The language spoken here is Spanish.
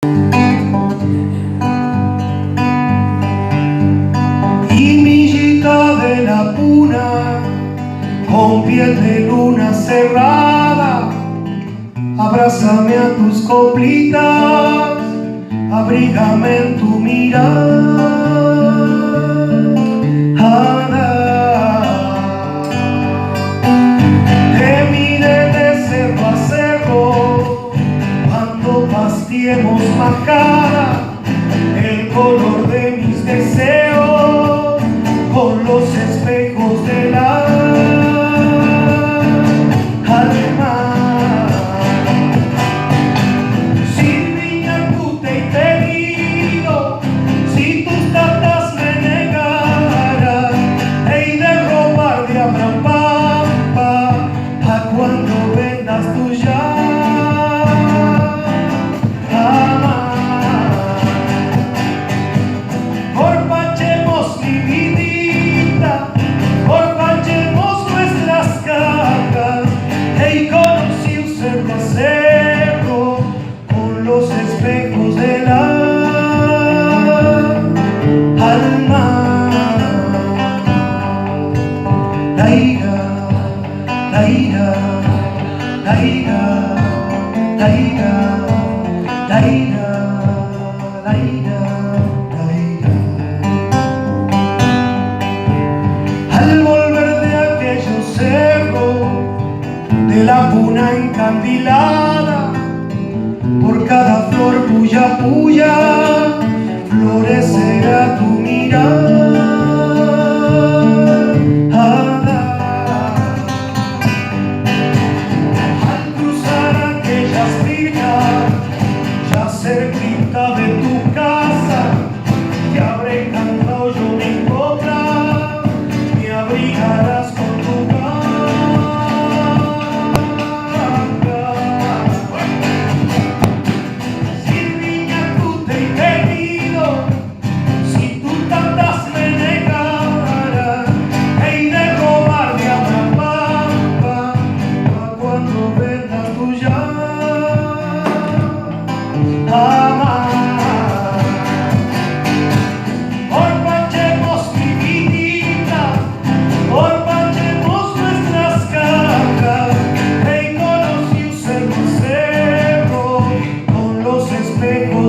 Y millita de la puna, con piel de luna cerrada, abrázame a tus coplitas, abrígame en tu mirada. Te miré de cerro a cerro, cuando pastiemos majada, el color de mis deseos, con los espejos de la alma. Sin viña, puta y pedido, si tus tatas me negaran, hei de robar de Abraham Pampa, a cuando vendas tu llama. Corpachemos mi vidita, corpachemos nuestras cajas, hey, conocí un cerro a cerro, con los espejos de la alma. La ira, la ira, la ira, la ira, la ira, la ira, la ira. Al volver de aquellos cerros, de la puna encandilada, por cada flor puya puya, florecerá tu mirada. Al cruzar aquellas viñas, ya cerquita de tu casa, te habré cantado yo mi copla, me abrigarás con tu canga. Sin viña, puta y pedido, si tú tantas me negaras, hei de robar de Abraham Pampa, pa' cuando vendas tu llama. Corpachemos mi vidita, corpachemos nuestras cajas, hey, conocí un cerro a cerro, con los espejos